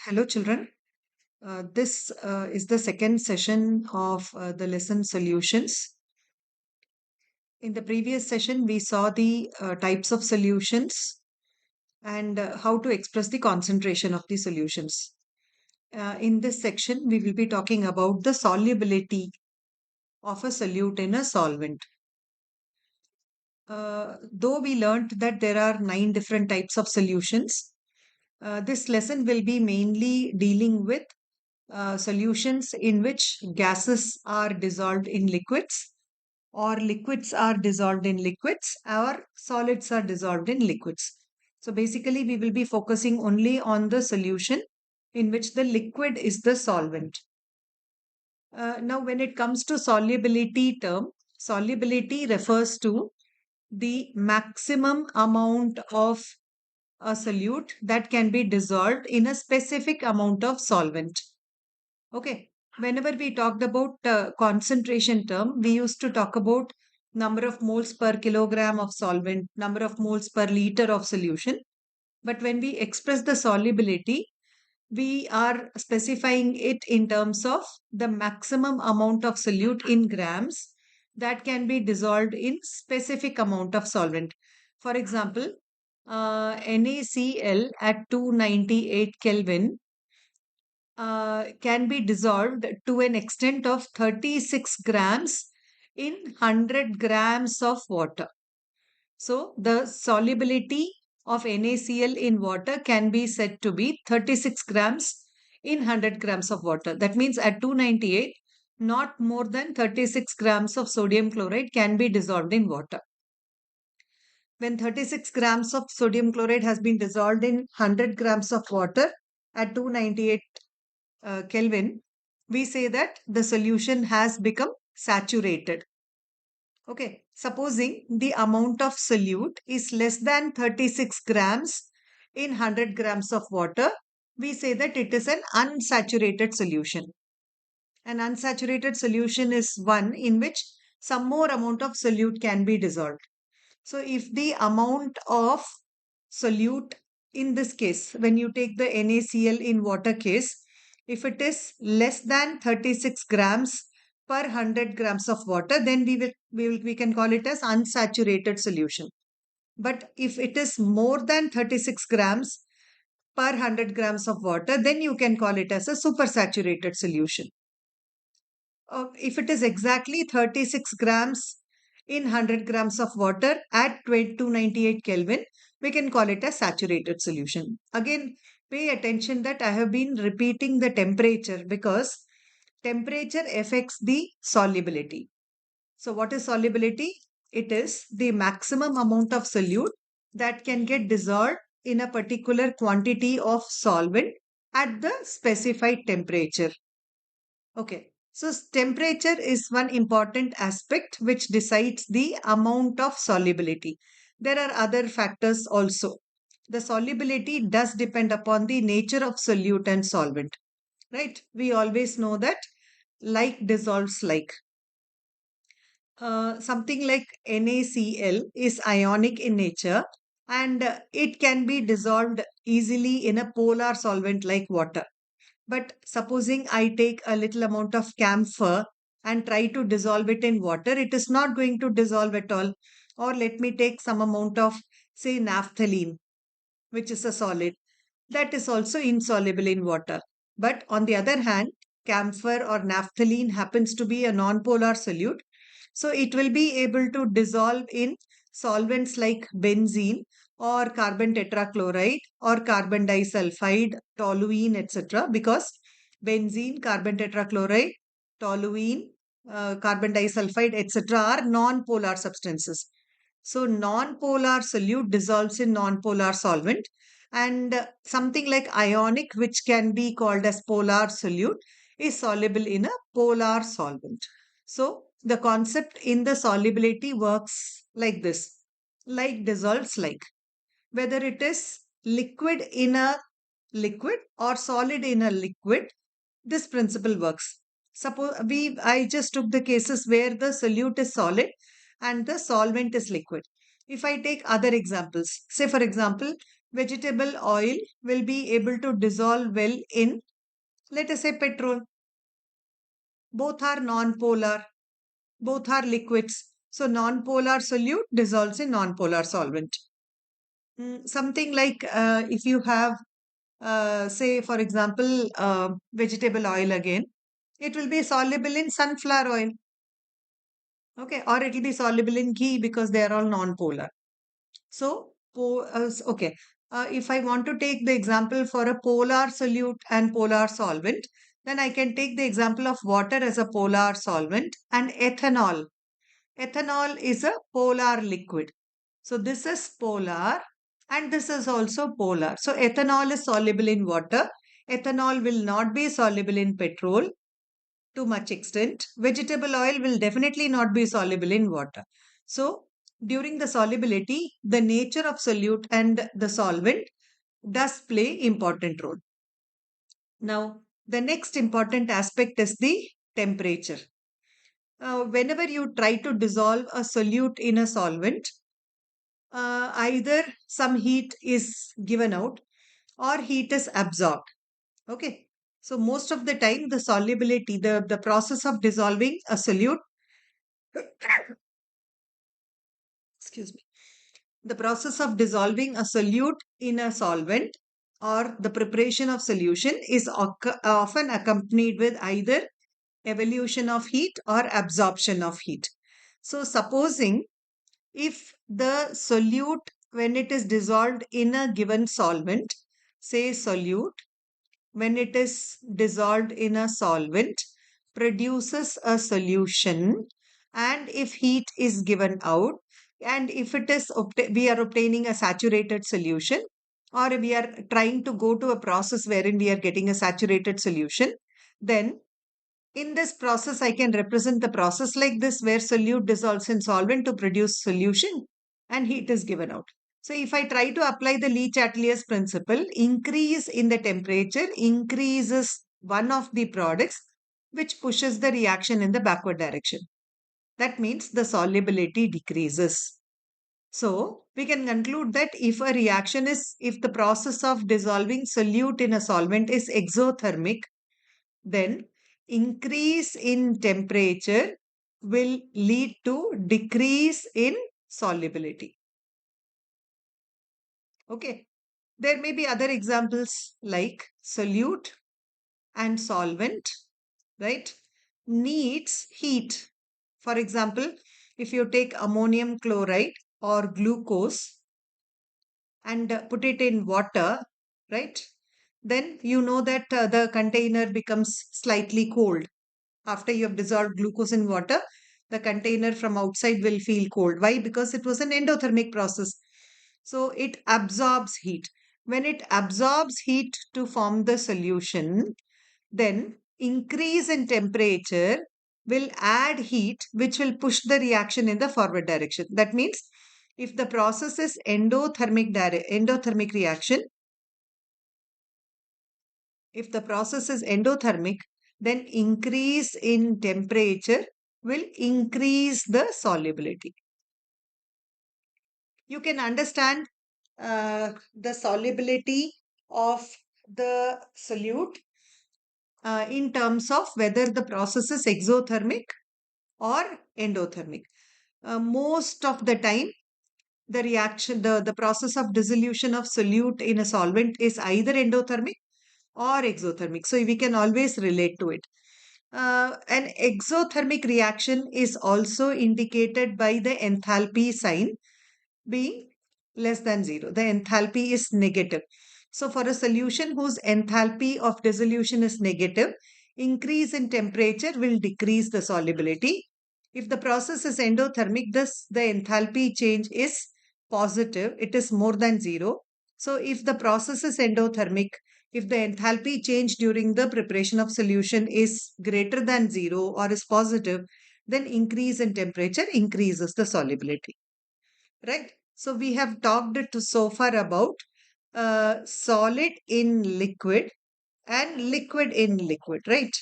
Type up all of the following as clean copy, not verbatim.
Hello, children. This is the second session of the lesson solutions. In the previous session, we saw the types of solutions and how to express the concentration of the solutions. In this section, we will be talking about the solubility of a solute in a solvent. Though we learnt that there are 9 different types of solutions, this lesson will be mainly dealing with solutions in which gases are dissolved in liquids, or liquids are dissolved in liquids, or solids are dissolved in liquids. So basically, we will be focusing only on the solution in which the liquid is the solvent. Now, when it comes to solubility term, solubility refers to the maximum amount of a solute that can be dissolved in a specific amount of solvent. Okay. Whenever we talked about concentration term, we used to talk about number of moles per kilogram of solvent, number of moles per liter of solution. But when we express the solubility, we are specifying it in terms of the maximum amount of solute in grams that can be dissolved in specific amount of solvent. For example, NaCl at 298 Kelvin can be dissolved to an extent of 36 grams in 100 grams of water. So, the solubility of NaCl in water can be said to be 36 grams in 100 grams of water. That means at 298, not more than 36 grams of sodium chloride can be dissolved in water. When 36 grams of sodium chloride has been dissolved in 100 grams of water at 298 Kelvin, we say that the solution has become saturated. Okay, supposing the amount of solute is less than 36 grams in 100 grams of water, we say that it is an unsaturated solution. An unsaturated solution is one in which some more amount of solute can be dissolved. So, if the amount of solute in this case, when you take the NaCl in water case, if it is less than 36 grams per 100 grams of water, then we can call it as unsaturated solution. But if it is more than 36 grams per 100 grams of water, then you can call it as a supersaturated solution. If it is exactly 36 grams in 100 grams of water at 298 Kelvin, we can call it a saturated solution. Again, pay attention that I have been repeating the temperature because temperature affects the solubility. So, what is solubility? It is the maximum amount of solute that can get dissolved in a particular quantity of solvent at the specified temperature. Okay. So temperature is one important aspect which decides the amount of solubility. There are other factors also. The solubility does depend upon the nature of solute and solvent, right? We always know that like dissolves like. Something like NaCl is ionic in nature and it can be dissolved easily in a polar solvent like water. But supposing I take a little amount of camphor and try to dissolve it in water, it is not going to dissolve at all. Or let me take some amount of, say, naphthalene, which is a solid, that is also insoluble in water. But on the other hand, camphor or naphthalene happens to be a non-polar solute. So it will be able to dissolve in solvents like benzene or carbon tetrachloride or carbon disulfide, toluene, etc. Because benzene, carbon tetrachloride, toluene, carbon disulfide, etc. are non-polar substances. So non-polar solute dissolves in non-polar solvent, and something like ionic, which can be called as polar solute, is soluble in a polar solvent. So the concept in the solubility works like this: like dissolves like. Whether it is liquid in a liquid or solid in a liquid, this principle works. Suppose I just took the cases where the solute is solid and the solvent is liquid. If I take other examples, say for example, vegetable oil will be able to dissolve well in, let us say, petrol. Both are non-polar, both are liquids. So non-polar solute dissolves in non-polar solvent. Something like if you have, say, for example, vegetable oil again, it will be soluble in sunflower oil. Okay, or it will be soluble in ghee because they are all non-polar. So, okay, if I want to take the example for a polar solute and polar solvent, then I can take the example of water as a polar solvent and ethanol. Ethanol is a polar liquid. So, this is polar and this is also polar. So, ethanol is soluble in water. Ethanol will not be soluble in petrol to much extent. Vegetable oil will definitely not be soluble in water. So, during the solubility, the nature of solute and the solvent does play important role. Now, the next important aspect is the temperature. Whenever you try to dissolve a solute in a solvent, either some heat is given out or heat is absorbed. Okay. So most of the time, the solubility, the process of dissolving a solute, excuse me, the process of dissolving a solute in a solvent or the preparation of solution is often accompanied with either evolution of heat or absorption of heat. So supposing if the solute, when it is dissolved in a given solvent, say solute, when it is dissolved in a solvent, produces a solution, and if heat is given out, and if it is we are obtaining a saturated solution, or we are trying to go to a process wherein we are getting a saturated solution, then in this process, I can represent the process like this, where solute dissolves in solvent to produce solution and heat is given out. So if I try to apply the Le Chatelier's principle, increase in the temperature increases one of the products which pushes the reaction in the backward direction. That means the solubility decreases. So we can conclude that if the process of dissolving solute in a solvent is exothermic, then increase in temperature will lead to decrease in solubility. Okay. There may be other examples like solute and solvent, right? Needs heat. For example, if you take ammonium chloride or glucose and put it in water, right? Then you know that the container becomes slightly cold. After you have dissolved glucose in water, the container from outside will feel cold. Why? Because it was an endothermic process. So it absorbs heat. When it absorbs heat to form the solution, then increase in temperature will add heat, which will push the reaction in the forward direction. That means if the process is endothermic reaction, if the process is endothermic, then increase in temperature will increase the solubility. You can understand the solubility of the solute in terms of whether the process is exothermic or endothermic. Most of the time, the process of dissolution of solute in a solvent is either endothermic or exothermic. So we can always relate to it. An exothermic reaction is also indicated by the enthalpy sign being less than zero. The enthalpy is negative. So for a solution whose enthalpy of dissolution is negative, increase in temperature will decrease the solubility. If the process is endothermic, the enthalpy change is positive. It is more than zero. So if the process is endothermic, if the enthalpy change during the preparation of solution is greater than zero or is positive, then increase in temperature increases the solubility. Right? So we have talked so far about solid in liquid and liquid in liquid, right?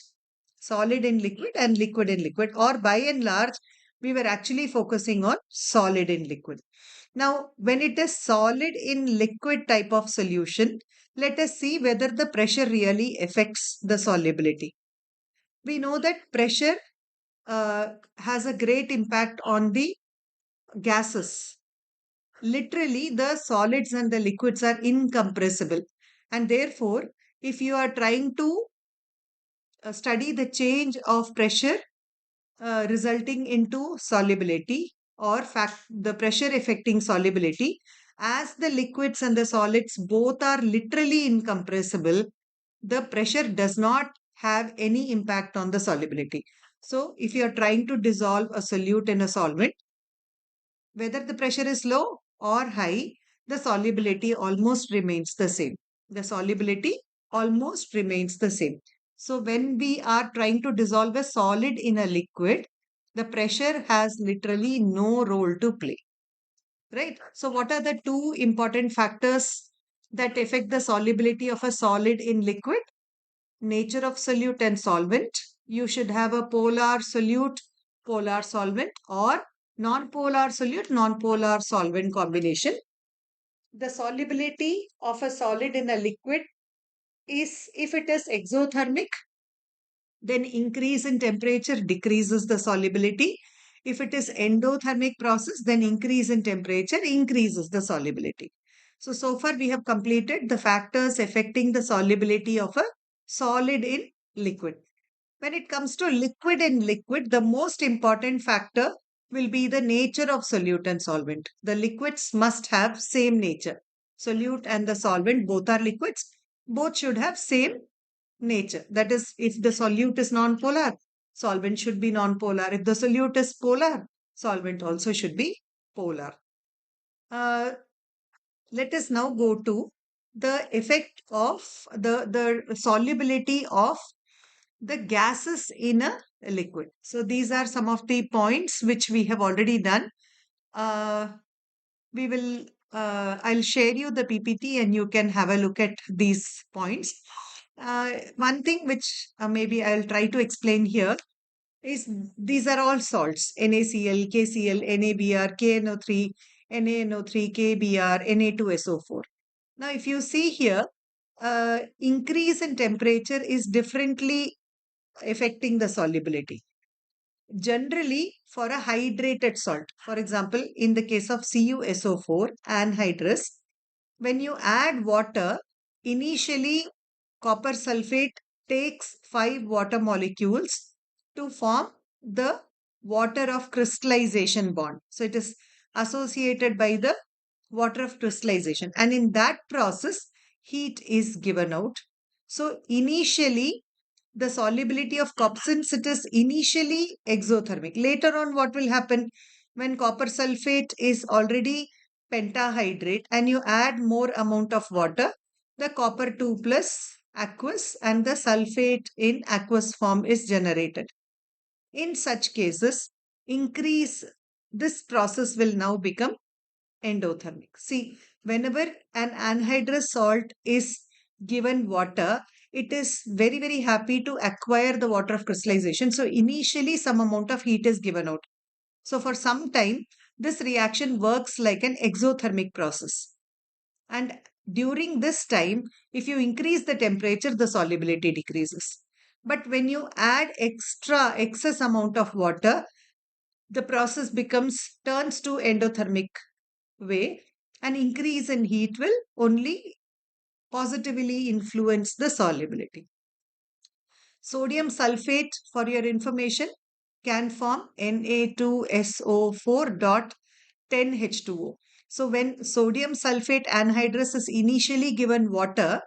Solid in liquid and liquid in liquid, or by and large, we were actually focusing on solid in liquid. Now, when it is solid in liquid type of solution, let us see whether the pressure really affects the solubility. We know that pressure has a great impact on the gases. Literally, the solids and the liquids are incompressible. And therefore, if you are trying to study the change of pressure resulting into solubility or fact the pressure affecting solubility, as the liquids and the solids both are literally incompressible, the pressure does not have any impact on the solubility. So if you are trying to dissolve a solute in a solvent, whether the pressure is low or high, the solubility almost remains the same. The solubility almost remains the same. So when we are trying to dissolve a solid in a liquid, the pressure has literally no role to play. Right? So what are the two important factors that affect the solubility of a solid in liquid? Nature of solute and solvent. You should have a polar solute, polar solvent, or non-polar solute, non-polar solvent combination. The solubility of a solid in a liquid is, if it is exothermic, then increase in temperature decreases the solubility. If it is endothermic process, then increase in temperature increases the solubility. So far we have completed the factors affecting the solubility of a solid in liquid. When it comes to liquid in liquid, the most important factor will be the nature of solute and solvent. The liquids must have same nature. Solute and the solvent both are liquids. Both should have same nature. That is, if the solute is non-polar, solvent should be non-polar. If the solute is polar, solvent also should be polar. Uh, Let us now go to the effect of the solubility of the gases in a liquid. So these are some of the points which we have already done. Uh, we will, I'll share you the PPT and you can have a look at these points. One thing which maybe I'll try to explain here is these are all salts: NaCl, KCl, NaBr, KNO3, NaNO3, KBr, Na2SO4. Now, if you see here, increase in temperature is differently affecting the solubility. Generally, for a hydrated salt, for example, in the case of CuSO4 anhydrous, when you add water, initially copper sulfate takes 5 water molecules to form the water of crystallization bond. So it is associated by the water of crystallization. And in that process, heat is given out. So initially, the solubility of copper, since it is initially exothermic, later on, what will happen when copper sulfate is already pentahydrate and you add more amount of water, the copper 2 plus aqueous and the sulfate in aqueous form is generated. In such cases, increase this process will now become endothermic. See, whenever an anhydrous salt is given water, it is very, very happy to acquire the water of crystallization. So initially some amount of heat is given out. So for some time, this reaction works like an exothermic process. And during this time, if you increase the temperature, the solubility decreases. But when you add excess amount of water, the process turns to endothermic way, an increase in heat will only positively influence the solubility. Sodium sulfate, for your information, can form Na2SO4.10H2O. So when sodium sulfate anhydrous is initially given water,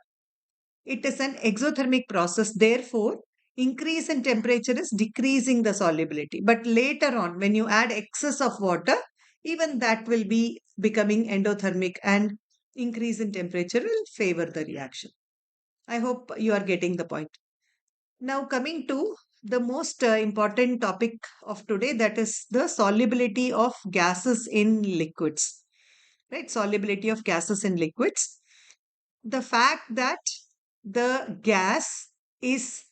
it is an exothermic process. Therefore, increase in temperature is decreasing the solubility. But later on, when you add excess of water, even that will be becoming endothermic and increase in temperature will favor the reaction. I hope you are getting the point. Now, coming to the most important topic of today, that is the solubility of gases in liquids. Right? Solubility of gases in liquids. The fact that the gas is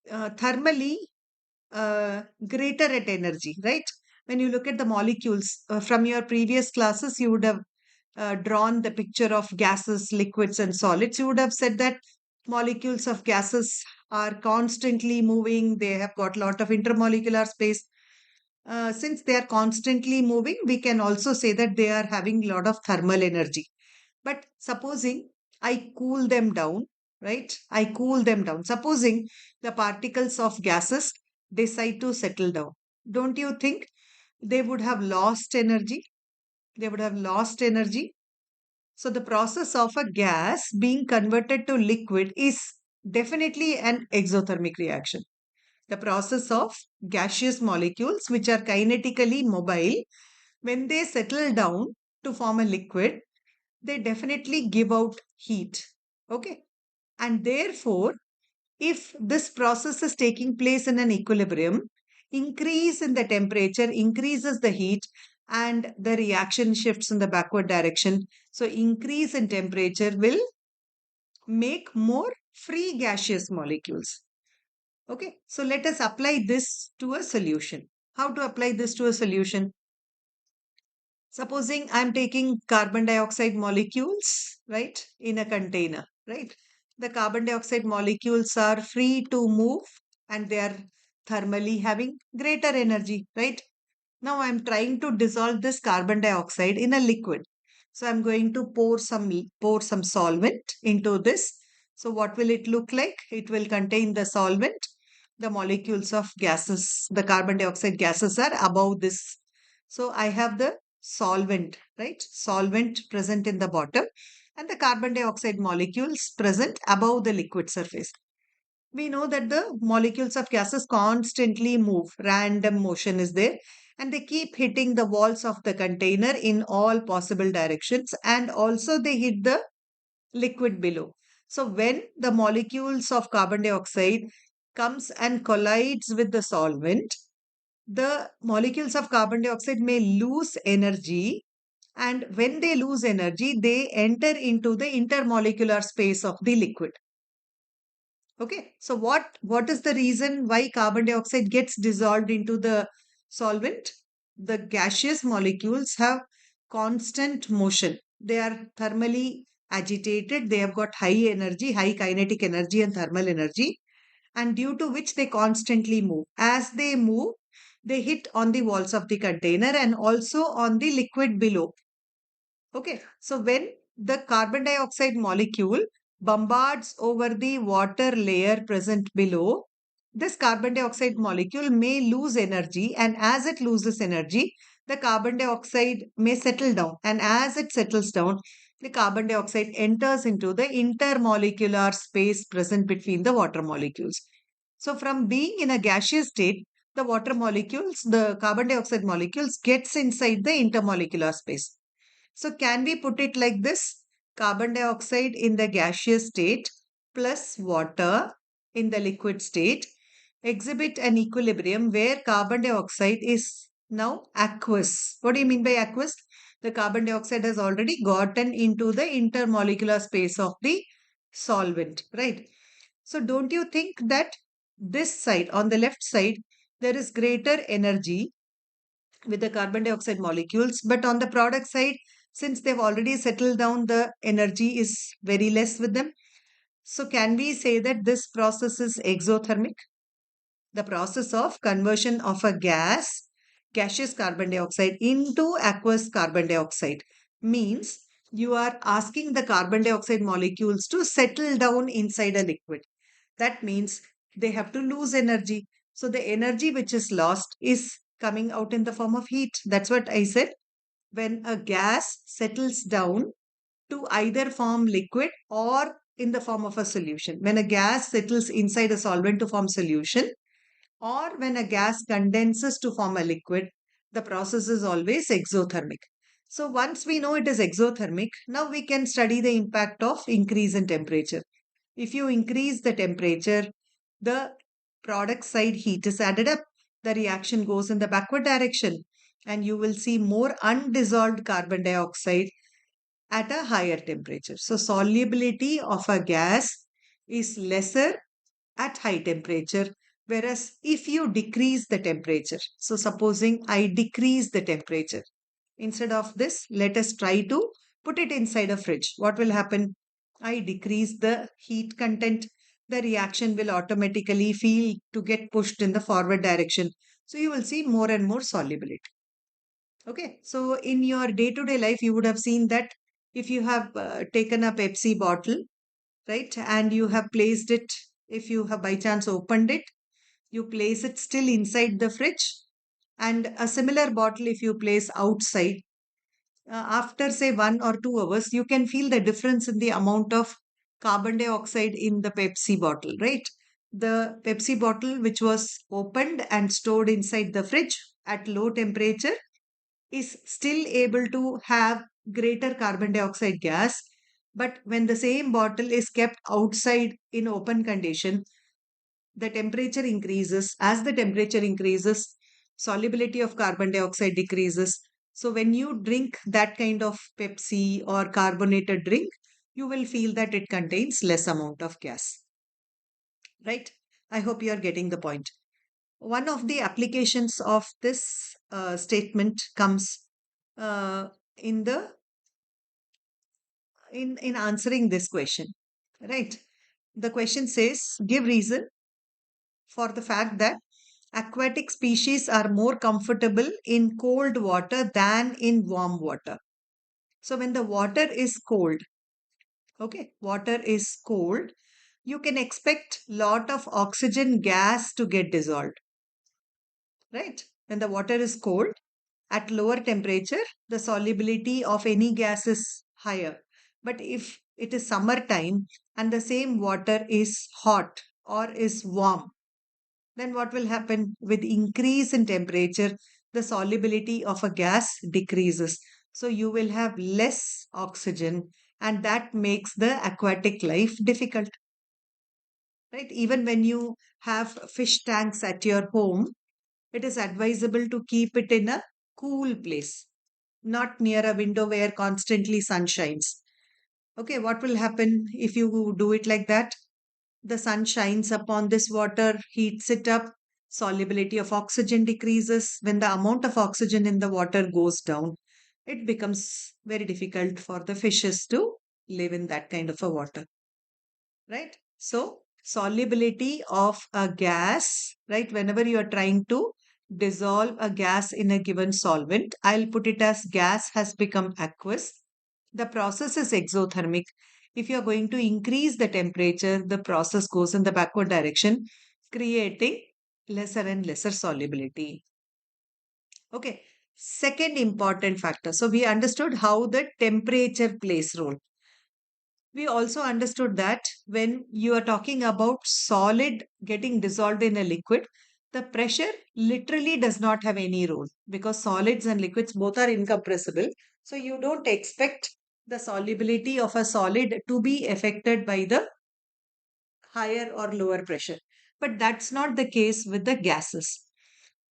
thermally greater at energy, right? when you look at the molecules from your previous classes, you would have drawn the picture of gases, liquids, and solids. You would have said that molecules of gases are constantly moving, they have got a lot of intermolecular space. Since they are constantly moving, we can also say that they are having a lot of thermal energy. But supposing I cool them down, right? I cool them down. Supposing the particles of gases decide to settle down. Don't you think they would have lost energy? They would have lost energy. So the process of a gas being converted to liquid is definitely an exothermic reaction. The process of gaseous molecules, which are kinetically mobile, when they settle down to form a liquid, they definitely give out heat. Okay. And therefore, if this process is taking place in an equilibrium, increase in the temperature increases the heat and the reaction shifts in the backward direction. So, increase in temperature will make more free gaseous molecules. Okay, so let us apply this to a solution. How to apply this to a solution? Supposing I'm taking carbon dioxide molecules, right, in a container, right? The carbon dioxide molecules are free to move and they are thermally having greater energy, right? Now I'm trying to dissolve this carbon dioxide in a liquid. So I'm going to pour some solvent into this. So what will it look like? It will contain the solvent. The molecules of gases, the carbon dioxide gases are above this. So I have the solvent, right? Solvent present in the bottom and the carbon dioxide molecules present above the liquid surface. We know that the molecules of gases constantly move, random motion is there, and they keep hitting the walls of the container in all possible directions, and also they hit the liquid below. So when the molecules of carbon dioxide comes and collides with the solvent, the molecules of carbon dioxide may lose energy, and when they lose energy they enter into the intermolecular space of the liquid. Okay, so what is the reason why carbon dioxide gets dissolved into the solvent? The gaseous molecules have constant motion. They are thermally agitated. They have got high energy, high kinetic energy and thermal energy, and due to which they constantly move. As they move, they hit on the walls of the container and also on the liquid below. Okay, so when the carbon dioxide molecule bombards over the water layer present below, this carbon dioxide molecule may lose energy, and as it loses energy, the carbon dioxide may settle down. And as it settles down, the carbon dioxide enters into the intermolecular space present between the water molecules. So, from being in a gaseous state, the water molecules, the carbon dioxide molecules, gets inside the intermolecular space. So, can we put it like this? Carbon dioxide in the gaseous state plus water in the liquid state exhibit an equilibrium where carbon dioxide is now aqueous. What do you mean by aqueous? The carbon dioxide has already gotten into the intermolecular space of the solvent, right? So, don't you think that this side, on the left side, there is greater energy with the carbon dioxide molecules, but on the product side, since they've already settled down, the energy is very less with them. So, can we say that this process is exothermic? The process of conversion of a gaseous carbon dioxide into aqueous carbon dioxide means you are asking the carbon dioxide molecules to settle down inside a liquid. That means they have to lose energy. So the energy which is lost is coming out in the form of heat. That's what I said. When a gas settles down to either form liquid or in the form of a solution. When a gas settles inside a solvent to form solution, or when a gas condenses to form a liquid, the process is always exothermic. So once we know it is exothermic, now we can study the impact of increase in temperature. If you increase the temperature, the product side heat is added up. The reaction goes in the backward direction, and you will see more undissolved carbon dioxide at a higher temperature. So, solubility of a gas is lesser at high temperature Whereas if you decrease the temperature, so supposing I decrease the temperature, instead of this, let us try to put it inside a fridge. What will happen? I decrease the heat content. The reaction will automatically feel to get pushed in the forward direction. So you will see more and more solubility. Okay. So in your day to day life, you would have seen that if you have taken a Pepsi bottle, right, and you have placed it, if you have by chance opened it, you place it still inside the fridge, and a similar bottle if you place outside, after say 1 or 2 hours, you can feel the difference in the amount of carbon dioxide in the Pepsi bottle, right? The Pepsi bottle which was opened and stored inside the fridge at low temperature is still able to have greater carbon dioxide gas, but when the same bottle is kept outside in open condition, the temperature increases. As the temperature increases, solubility of carbon dioxide decreases. So when you drink that kind of Pepsi or carbonated drink, you will feel that it contains less amount of gas, right? I hope you are getting the point. One of the applications of this statement comes uh, in the in answering this question, right? The question says, give reason for the fact that aquatic species are more comfortable in cold water than in warm water. So when the water is cold, okay, water is cold, you can expect lot of oxygen gas to get dissolved, right? When the water is cold, at lower temperature, the solubility of any gas is higher. But if it is summertime and the same water is hot or is warm, then what will happen? With increase in temperature, the solubility of a gas decreases. So you will have less oxygen, and that makes the aquatic life difficult, right? Even when you have fish tanks at your home, it is advisable to keep it in a cool place, not near a window where constantly sun shines. Okay, what will happen if you do it like that? The sun shines upon this water, heats it up, solubility of oxygen decreases. When the amount of oxygen in the water goes down, it becomes very difficult for the fishes to live in that kind of a water, right? So, solubility of a gas, right? Whenever you are trying to dissolve a gas in a given solvent, I'll put it as gas has become aqueous. The process is exothermic. If you are going to increase the temperature, the process goes in the backward direction, creating lesser and lesser solubility. Okay. Second important factor. So we understood how the temperature plays role. We also understood that when you are talking about solid getting dissolved in a liquid, the pressure literally does not have any role because solids and liquids both are incompressible. So you don't expect the solubility of a solid to be affected by the higher or lower pressure. But that's not the case with the gases.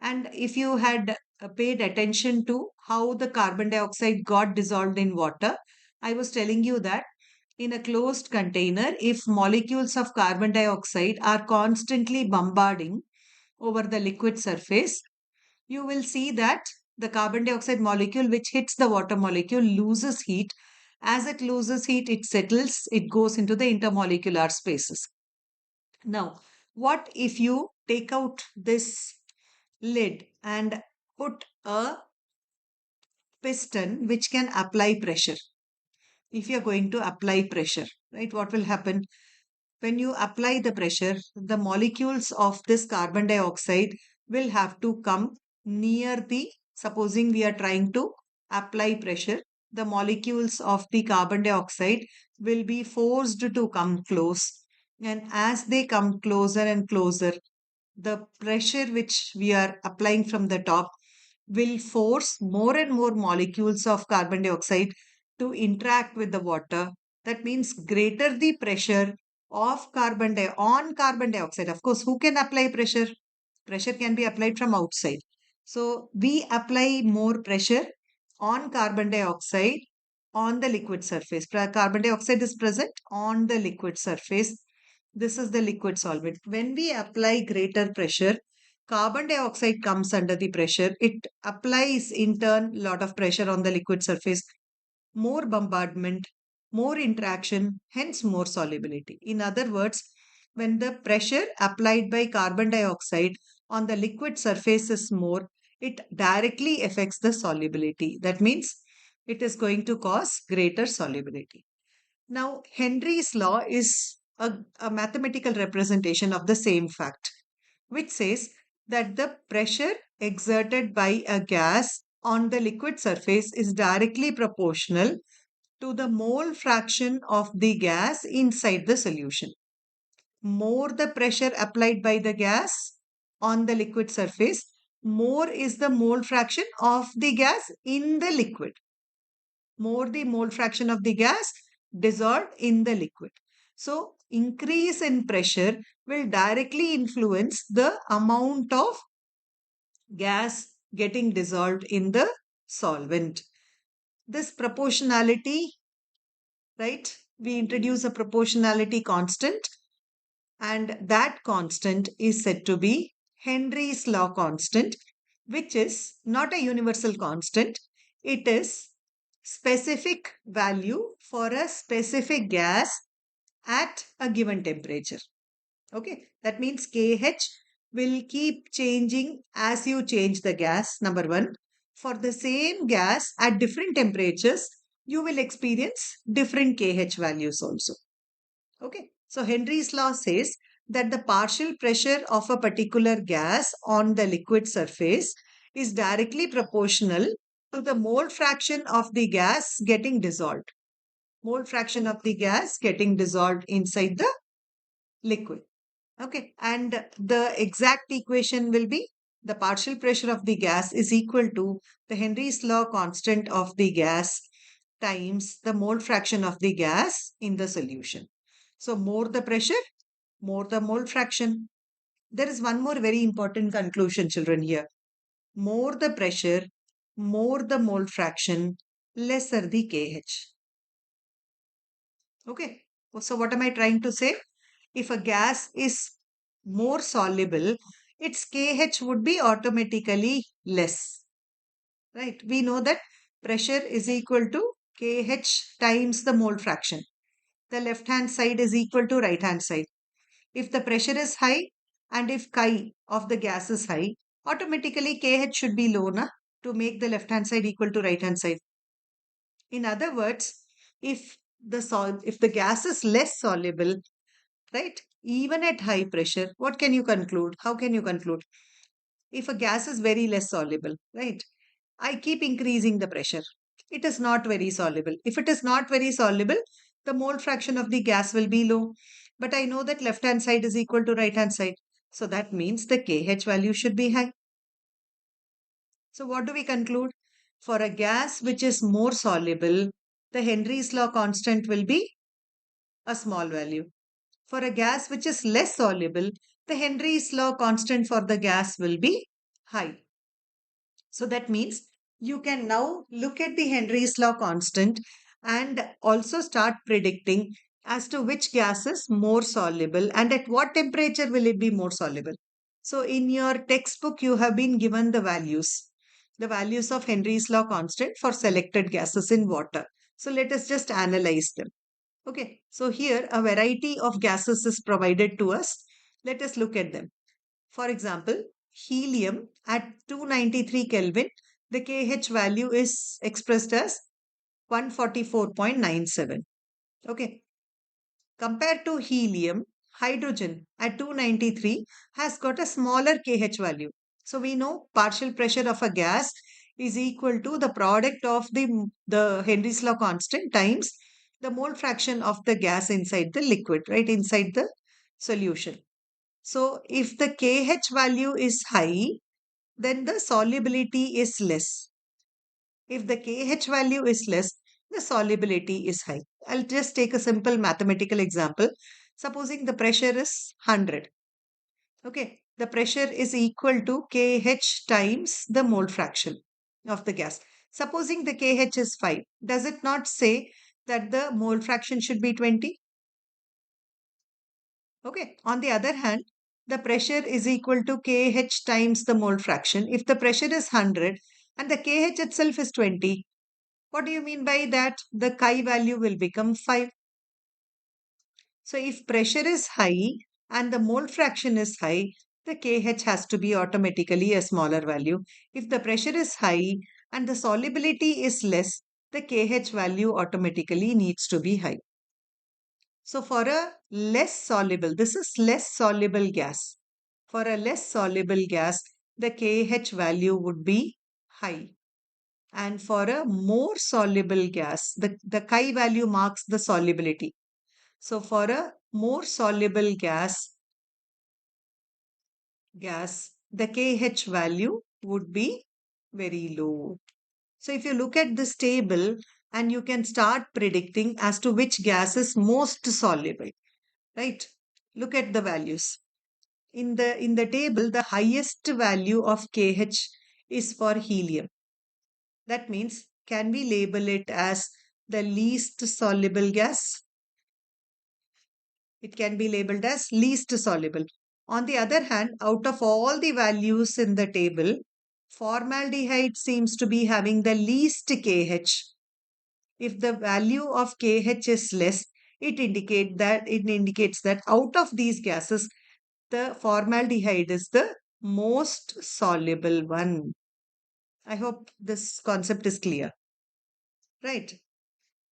And if you had paid attention to how the carbon dioxide got dissolved in water, I was telling you that in a closed container, if molecules of carbon dioxide are constantly bombarding over the liquid surface, you will see that the carbon dioxide molecule which hits the water molecule loses heat. As it loses heat, it settles, it goes into the intermolecular spaces. Now, what if you take out this lid and put a piston which can apply pressure? If you're going to apply pressure, right, what will happen? When you apply the pressure, the molecules of this carbon dioxide will have to come near the, supposing we are trying to apply pressure, the molecules of the carbon dioxide will be forced to come close. And as they come closer and closer, the pressure which we are applying from the top will force more and more molecules of carbon dioxide to interact with the water. That means greater the pressure of on carbon dioxide. Of course, who can apply pressure? Pressure can be applied from outside. So we apply more pressure on carbon dioxide on the liquid surface. Carbon dioxide is present on the liquid surface. This is the liquid solvent. When we apply greater pressure, carbon dioxide comes under the pressure. It applies in turn lot of pressure on the liquid surface, more bombardment, more interaction, hence more solubility. In other words, when the pressure applied by carbon dioxide on the liquid surface is more, it directly affects the solubility. That means it is going to cause greater solubility. Now, Henry's law is a mathematical representation of the same fact, which says that the pressure exerted by a gas on the liquid surface is directly proportional to the mole fraction of the gas inside the solution. More the pressure applied by the gas on the liquid surface, more is the mole fraction of the gas in the liquid. More the mole fraction of the gas dissolved in the liquid. So, increase in pressure will directly influence the amount of gas getting dissolved in the solvent. This proportionality, right? We introduce a proportionality constant, and that constant is said to be Henry's law constant, which is not a universal constant. It is specific value for a specific gas at a given temperature. Okay, that means KH will keep changing as you change the gas. Number one, for the same gas at different temperatures, you will experience different KH values also. Okay, so Henry's law says that the partial pressure of a particular gas on the liquid surface is directly proportional to the mole fraction of the gas getting dissolved. Mole fraction of the gas getting dissolved inside the liquid. Okay, and the exact equation will be the partial pressure of the gas is equal to the Henry's law constant of the gas times the mole fraction of the gas in the solution. So, more the pressure, more the mole fraction. There is one more very important conclusion, children, here. More the pressure, more the mole fraction, lesser the KH. Okay, so what am I trying to say? If a gas is more soluble, its KH would be automatically less. Right? We know that pressure is equal to KH times the mole fraction. The left hand side is equal to right hand side. If the pressure is high and if chi of the gas is high, automatically KH should be low na, to make the left hand side equal to right hand side. In other words, if if the gas is less soluble, right, even at high pressure, what can you conclude? How can you conclude? If a gas is very less soluble, right, I keep increasing the pressure. It is not very soluble. If it is not very soluble, the mole fraction of the gas will be low. But I know that left hand side is equal to right hand side. So that means the KH value should be high. So what do we conclude? For a gas which is more soluble, the Henry's law constant will be a small value. For a gas which is less soluble, the Henry's law constant for the gas will be high. So that means you can now look at the Henry's law constant and also start predicting as to which gas is more soluble and at what temperature will it be more soluble. So in your textbook, you have been given the values of Henry's law constant for selected gases in water. So let us just analyze them. Okay, so here a variety of gases is provided to us. Let us look at them. For example, helium at 293 Kelvin, the KH value is expressed as 144.97. Okay, compared to helium, hydrogen at 293 has got a smaller KH value. So we know partial pressure of a gas is equal to the product of the Henry's law constant times the mole fraction of the gas inside the liquid, right, inside the solution. So if the KH value is high, then the solubility is less. If the KH value is less, the solubility is high. I'll just take a simple mathematical example. Supposing the pressure is 100. Okay, the pressure is equal to KH times the mole fraction of the gas. Supposing the KH is 5, does it not say that the mole fraction should be 20? Okay. On the other hand, the pressure is equal to kH times the mole fraction. If the pressure is 100 and the kH itself is 20, what do you mean by that? The chi value will become 5. So if pressure is high and the mole fraction is high, the kH has to be automatically a smaller value. If the pressure is high and the solubility is less, the kH value automatically needs to be high. So for a less soluble, this is less soluble gas. For a less soluble gas, the kH value would be high. And for a more soluble gas, the chi value marks the solubility. So for a more soluble gas, the kH value would be very low. So if you look at this table and you can start predicting as to which gas is most soluble, right? Look at the values. In the table, the highest value of kH is for helium. That means, can we label it as the least soluble gas? It can be labeled as least soluble. On the other hand, out of all the values in the table, formaldehyde seems to be having the least kH. If the value of kH is less, it indicates that out of these gases, the formaldehyde is the most soluble one. I hope this concept is clear. Right.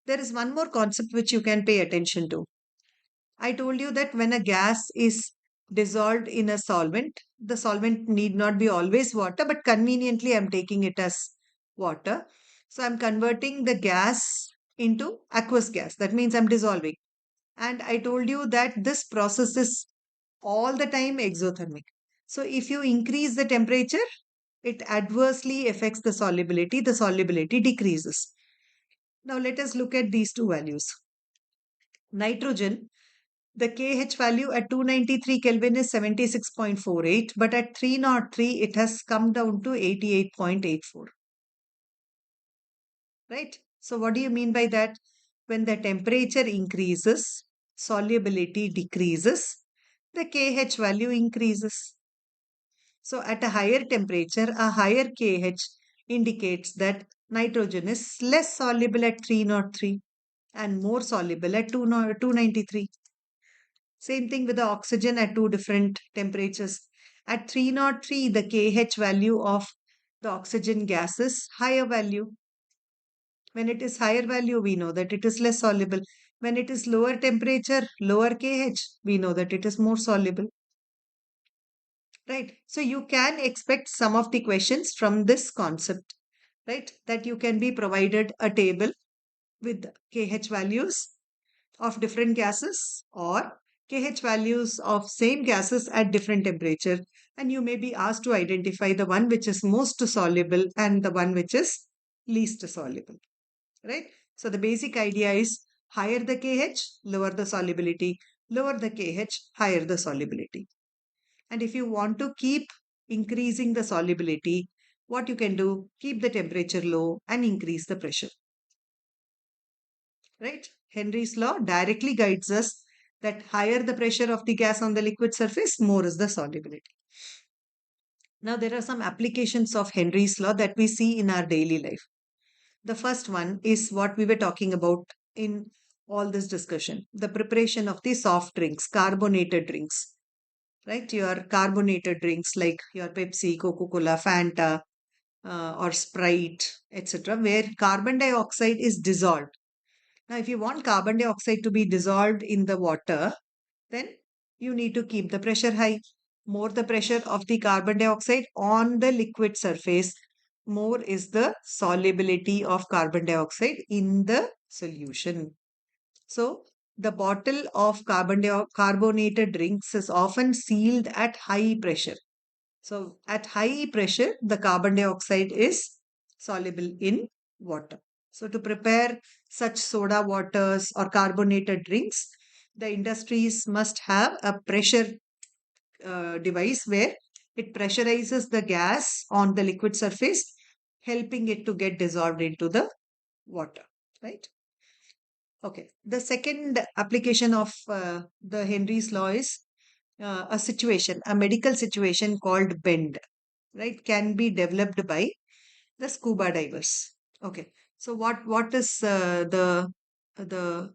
There is one more concept which you can pay attention to. I told you that when a gas is dissolved in a solvent, the solvent need not be always water, but conveniently I'm taking it as water. So I'm converting the gas into aqueous gas. That means I'm dissolving. And I told you that this process is all the time exothermic. So if you increase the temperature, it adversely affects the solubility. The solubility decreases. Now let us look at these two values. Nitrogen, the KH value at 293 Kelvin is 76.48, but at 303 it has come down to 88.84. Right? So what do you mean by that? When the temperature increases, solubility decreases, the KH value increases. So at a higher temperature, a higher KH indicates that nitrogen is less soluble at 303 and more soluble at 293. Same thing with the oxygen at two different temperatures. At 303, the KH value of the oxygen gas is higher value. When it is higher value, we know that it is less soluble. When it is lower temperature, lower KH, we know that it is more soluble. Right. So you can expect some of the questions from this concept, right? That you can be provided a table with KH values of different gases or KH values of same gases at different temperature. And you may be asked to identify the one which is most soluble and the one which is least soluble, right? So the basic idea is higher the KH, lower the solubility, lower the KH, higher the solubility. And if you want to keep increasing the solubility, what you can do, keep the temperature low and increase the pressure. Right? Henry's law directly guides us that higher the pressure of the gas on the liquid surface, more is the solubility. Now, there are some applications of Henry's law that we see in our daily life. The first one is what we were talking about in all this discussion, the preparation of the soft drinks, carbonated drinks, right? Your carbonated drinks like your Pepsi, Coca Cola, Fanta, or Sprite, etc., where carbon dioxide is dissolved. Now, if you want carbon dioxide to be dissolved in the water, then you need to keep the pressure high. More the pressure of the carbon dioxide on the liquid surface, more is the solubility of carbon dioxide in the solution. So, the bottle of carbonated drinks is often sealed at high pressure. So, at high pressure, the carbon dioxide is soluble in water. So, to prepare such soda waters or carbonated drinks, the industries must have a pressure device where it pressurizes the gas on the liquid surface, helping it to get dissolved into the water. Right? Okay. The second application of the Henry's law is a medical situation called bend, right? Can be developed by the scuba divers. Okay. So what is the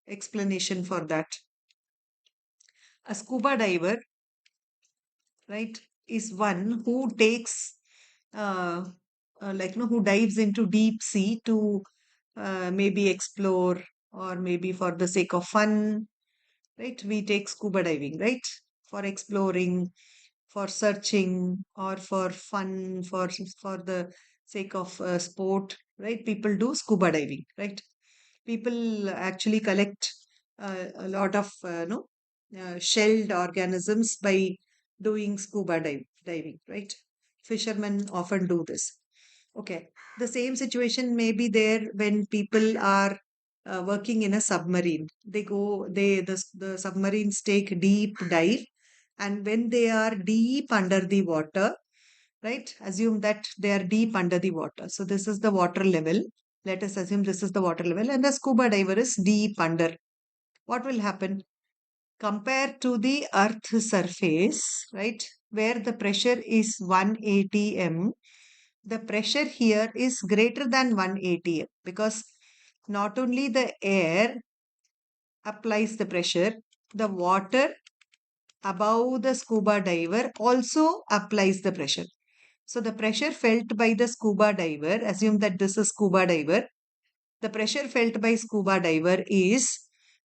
explanation for that? A scuba diver, right, is one who takes uh, who dives into deep sea to maybe explore, or maybe for the sake of fun, right? We take scuba diving, right? For exploring, for searching, or for fun, for the sake of sport, right? People do scuba diving, right? People actually collect a lot of no shelled organisms by doing diving, right? Fishermen often do this. Okay. The same situation may be there when people are working in a submarine. The submarines take deep dive, and when they are deep under the water, right? Assume that they are deep under the water. So this is the water level. Let us assume this is the water level, and the scuba diver is deep under. What will happen? Compared to the earth surface, right? Where the pressure is 180 m, the pressure here is greater than 180 m, because not only the air applies the pressure, the water above the scuba diver also applies the pressure. So the pressure felt by the scuba diver, assume that this is scuba diver, the pressure felt by scuba diver is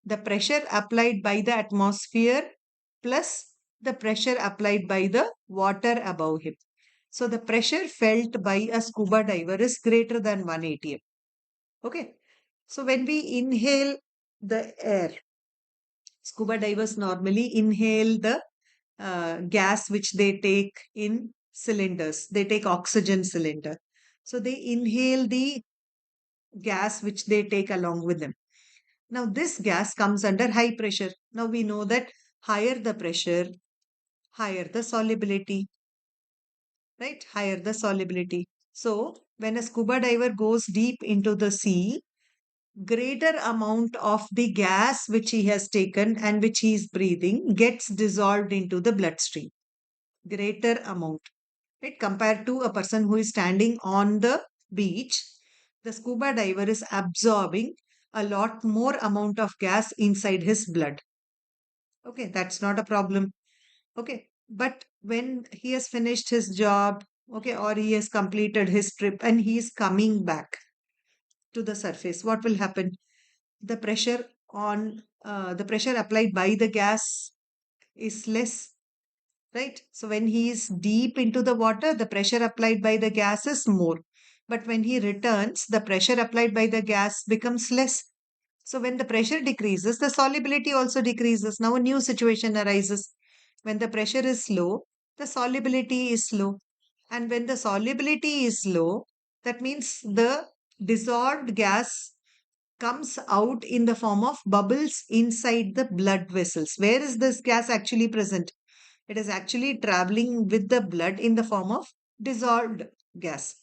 the pressure applied by the atmosphere plus the pressure applied by the water above him. So the pressure felt by a scuba diver is greater than 180 m. Okay. So when we inhale the air, scuba divers normally inhale the gas which they take in cylinders. They take oxygen cylinder. So they inhale the gas which they take along with them. Now, this gas comes under high pressure. Now, we know that higher the pressure, higher the solubility, right? Higher the solubility. So, when a scuba diver goes deep into the sea, greater amount of the gas which he has taken and which he is breathing gets dissolved into the bloodstream. Greater amount, right? Compared to a person who is standing on the beach, the scuba diver is absorbing a lot more amount of gas inside his blood. Okay, that's not a problem. Okay, but when he has finished his job, okay, or he has completed his trip and he is coming back to the surface, what will happen? The pressure on the pressure applied by the gas is less, right? So when he is deep into the water, the pressure applied by the gas is more. But when he returns, the pressure applied by the gas becomes less. So when the pressure decreases, the solubility also decreases. Now a new situation arises. When the pressure is low, the solubility is low. And when the solubility is low, that means the dissolved gas comes out in the form of bubbles inside the blood vessels. Where is this gas actually present? It is actually traveling with the blood in the form of dissolved gas.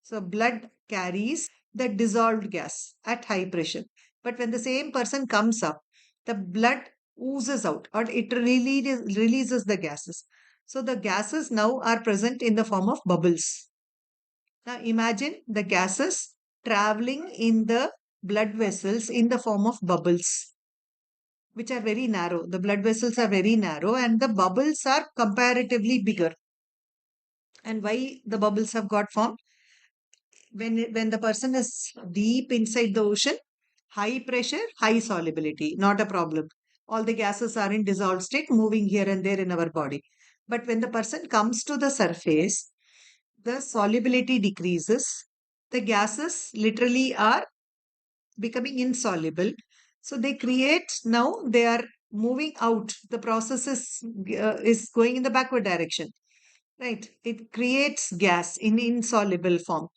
So, blood carries the dissolved gas at high pressure. But when the same person comes up, the blood oozes out, or it really releases the gases. So, the gases now are present in the form of bubbles. Now, imagine the gases traveling in the blood vessels in the form of bubbles, which are very narrow. The blood vessels are very narrow and the bubbles are comparatively bigger. And why the bubbles have got formed? When the person is deep inside the ocean, high pressure, high solubility, not a problem. All the gases are in dissolved state, moving here and there in our body. But when the person comes to the surface, the solubility decreases. The gases literally are becoming insoluble. So they create, now they are moving out. The process is going in the backward direction, right? It creates gas in insoluble form.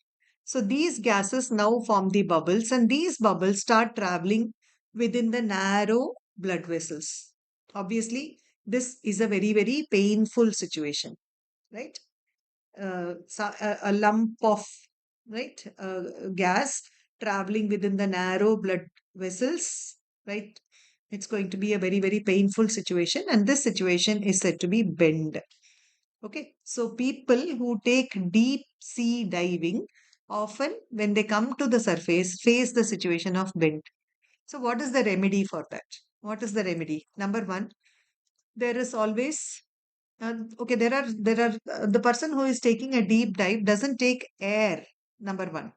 So these gases now form the bubbles, and these bubbles start traveling within the narrow blood vessels. Obviously, this is a very, very painful situation, right? A lump of, right, gas traveling within the narrow blood vessels, right? It's going to be a very, very painful situation, and this situation is said to be bend. Okay, so people who take deep sea diving often, when they come to the surface, face the situation of bend. So, what is the remedy for that? What is the remedy? Number one, there is always okay. There are the person who is taking a deep dive doesn't take air. Number one,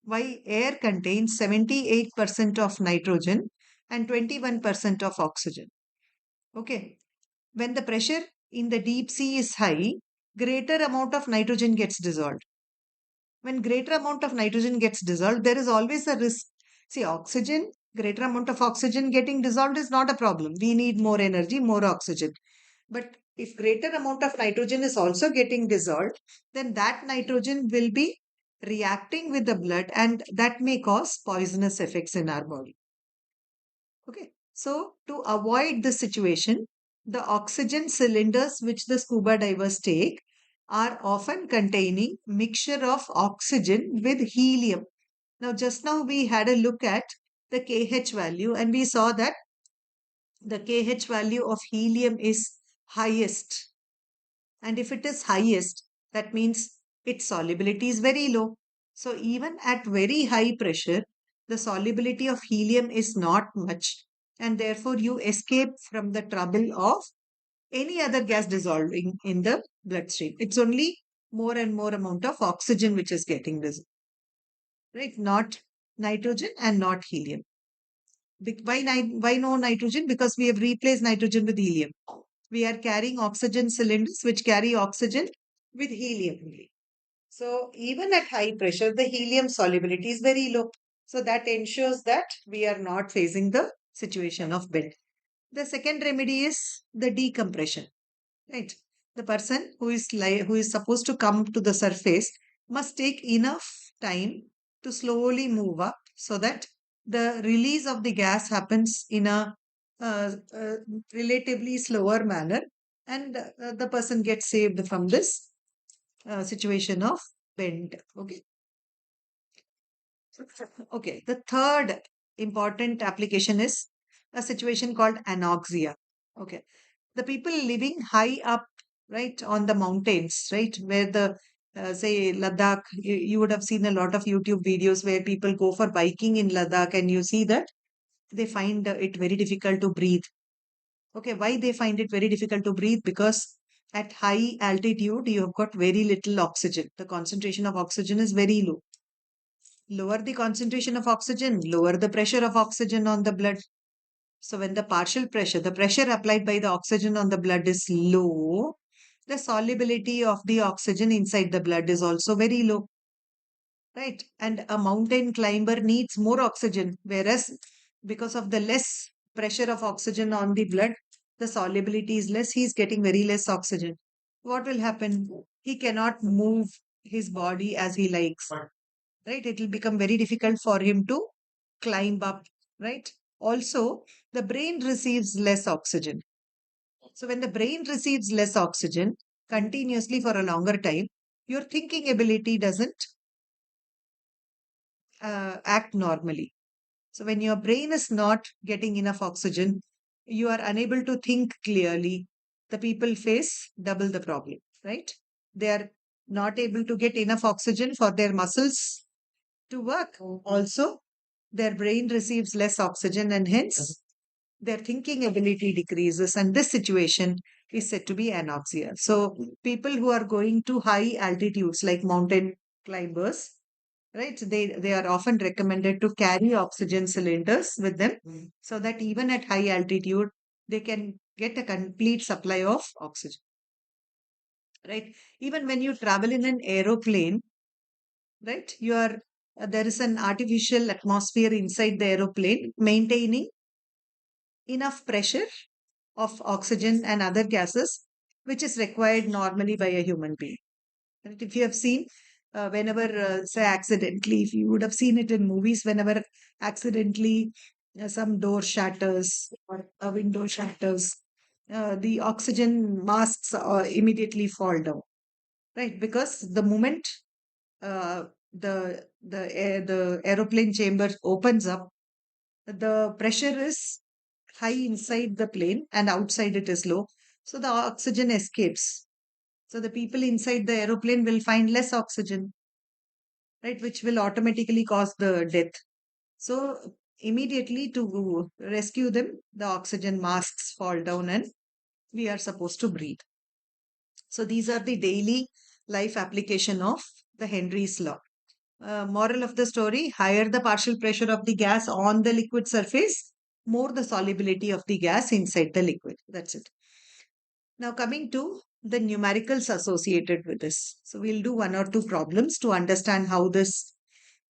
why air contains 78% of nitrogen and 21% of oxygen. Okay, when the pressure in the deep sea is high, greater amount of nitrogen gets dissolved. When greater amount of nitrogen gets dissolved, there is always a risk. See, oxygen, greater amount of oxygen getting dissolved is not a problem. We need more energy, more oxygen. But if greater amount of nitrogen is also getting dissolved, then that nitrogen will be reacting with the blood, and that may cause poisonous effects in our body. Okay. So to avoid this situation, the oxygen cylinders which the scuba divers take are often containing mixture of oxygen with helium. Now, just now we had a look at the KH value, and we saw that the KH value of helium is highest. And if it is highest, that means its solubility is very low. So even at very high pressure, the solubility of helium is not much. And therefore, you escape from the trouble of any other gas dissolving in the bloodstream. It's only more and more amount of oxygen which is getting dissolved, right? Not nitrogen and not helium. Why no nitrogen? Because we have replaced nitrogen with helium. We are carrying oxygen cylinders which carry oxygen with helium only. So even at high pressure, the helium solubility is very low. So that ensures that we are not facing the situation of bend. The second remedy is the decompression, right? The person who is supposed to come to the surface must take enough time to slowly move up so that the release of the gas happens in a relatively slower manner, and the person gets saved from this situation of bend. Okay. Okay. The third important application is a situation called anoxia. Okay. The people living high up, right, on the mountains, right, where the say Ladakh, you would have seen a lot of YouTube videos where people go for biking in Ladakh, and you see that they find it very difficult to breathe. Okay, why they find it very difficult to breathe? Because at high altitude, you have got very little oxygen. The concentration of oxygen is very low. Lower the concentration of oxygen, lower the pressure of oxygen on the blood. So when the partial pressure, the pressure applied by the oxygen on the blood is low, the solubility of the oxygen inside the blood is also very low, right? And a mountain climber needs more oxygen, whereas because of the less pressure of oxygen on the blood, the solubility is less. He's getting very less oxygen. What will happen? He cannot move his body as he likes, right? It will become very difficult for him to climb up, right? Also, the brain receives less oxygen. So, when the brain receives less oxygen continuously for a longer time, your thinking ability doesn't act normally. So, when your brain is not getting enough oxygen, you are unable to think clearly. The people face double the problem, right? They are not able to get enough oxygen for their muscles to work. Also, their brain receives less oxygen, and hence their thinking ability decreases. And this situation is said to be anoxia. So, people who are going to high altitudes like mountain climbers, right, they are often recommended to carry oxygen cylinders with them so that even at high altitude, they can get a complete supply of oxygen, right? Even when you travel in an aeroplane, right, you are there is an artificial atmosphere inside the aeroplane maintaining enough pressure of oxygen and other gases which is required normally by a human being. Right? If you have seen whenever say accidentally, if you would have seen it in movies, whenever accidentally some door shatters or a window shatters, the oxygen masks immediately fall down, right? Because the moment uh, the aeroplane chamber opens up, the pressure is high inside the plane and outside it is low. So the oxygen escapes. So the people inside the aeroplane will find less oxygen, right, which will automatically cause the death. So immediately to rescue them, the oxygen masks fall down and we are supposed to breathe. So these are the daily life application of the Henry's law. Moral of the story: higher the partial pressure of the gas on the liquid surface, more the solubility of the gas inside the liquid. That's it. Now, coming to the numericals associated with this. So, we'll do one or two problems to understand how this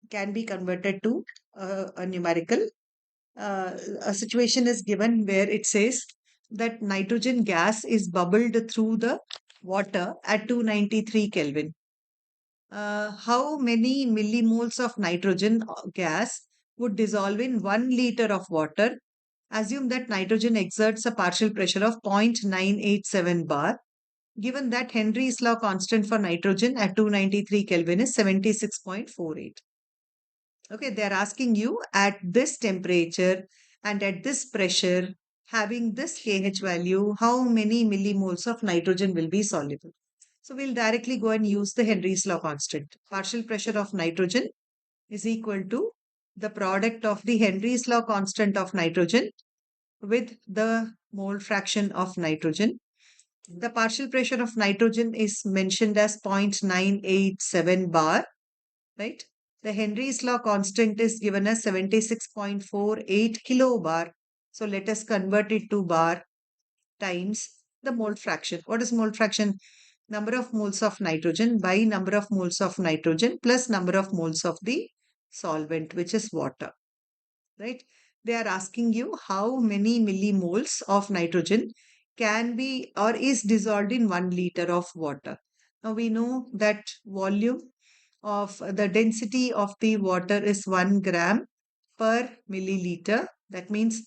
can be converted to a numerical. A situation is given where it says that nitrogen gas is bubbled through the water at 293 Kelvin. How many millimoles of nitrogen gas would dissolve in 1 liter of water? Assume that nitrogen exerts a partial pressure of 0.987 bar. Given that Henry's law constant for nitrogen at 293 Kelvin is 76.48. Okay, they are asking you at this temperature and at this pressure, having this KH value, how many millimoles of nitrogen will be soluble? So we'll directly go and use the Henry's law constant. Partial pressure of nitrogen is equal to the product of the Henry's law constant of nitrogen with the mole fraction of nitrogen. The partial pressure of nitrogen is mentioned as 0.987 bar, right? The Henry's law constant is given as 76.48 kilobar. So let us convert it to bar times the mole fraction. What is mole fraction? Number of moles of nitrogen by number of moles of nitrogen plus number of moles of the solvent, which is water, right? They are asking you how many millimoles of nitrogen can be or is dissolved in 1 liter of water. Now we know that volume of the density of the water is 1 gram per milliliter. That means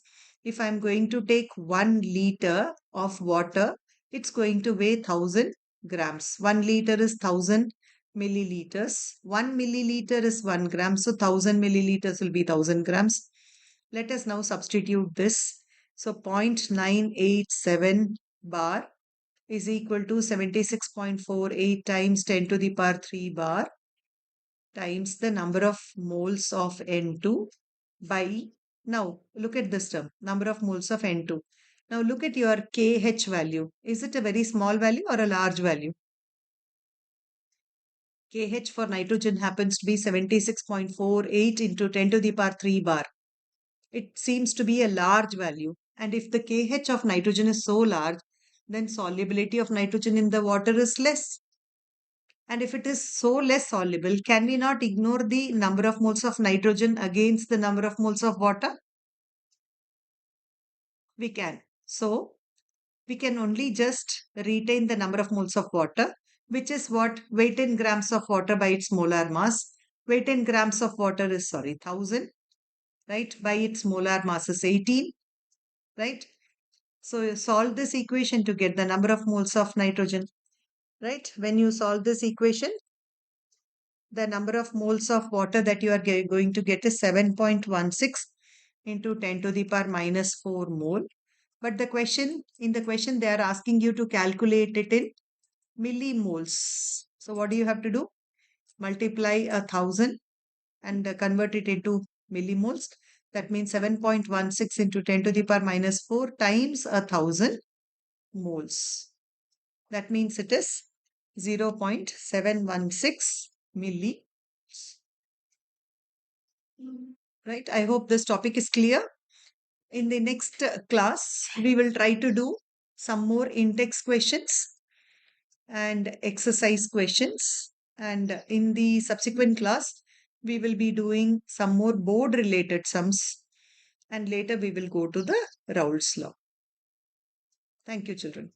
if I'm going to take 1 liter of water, it's going to weigh 1000 grams. 1 liter is 1000 milliliters. 1 milliliter is 1 gram. So 1000 milliliters will be 1000 grams. Let us now substitute this. So 0.987 bar is equal to 76.48 times 10 to the power 3 bar times the number of moles of N2 by, now look at this term, number of moles of N2. Now look at your KH value. Is it a very small value or a large value? KH for nitrogen happens to be 76.48 into 10 to the power 3 bar. It seems to be a large value. And if the KH of nitrogen is so large, then solubility of nitrogen in the water is less. And if it is so less soluble, can we not ignore the number of moles of nitrogen against the number of moles of water? We can. So, we can only just retain the number of moles of water, which is what? Weight in grams of water by its molar mass. Weight in grams of water is, 1000, right? By its molar mass is 18, right? So, you solve this equation to get the number of moles of nitrogen, right? When you solve this equation, the number of moles of water that you are going to get is 7.16 into 10 to the power minus 4 mole. But in the question, they are asking you to calculate it in millimoles. So what do you have to do? Multiply 1000 and convert it into millimoles. That means 7.16 into 10 to the power minus 4 times 1000 moles. That means it is 0.716 milli. Right? I hope this topic is clear. In the next class, we will try to do some more in-text questions and exercise questions. And in the subsequent class, we will be doing some more board related sums. And later we will go to the Raoult's law. Thank you, children.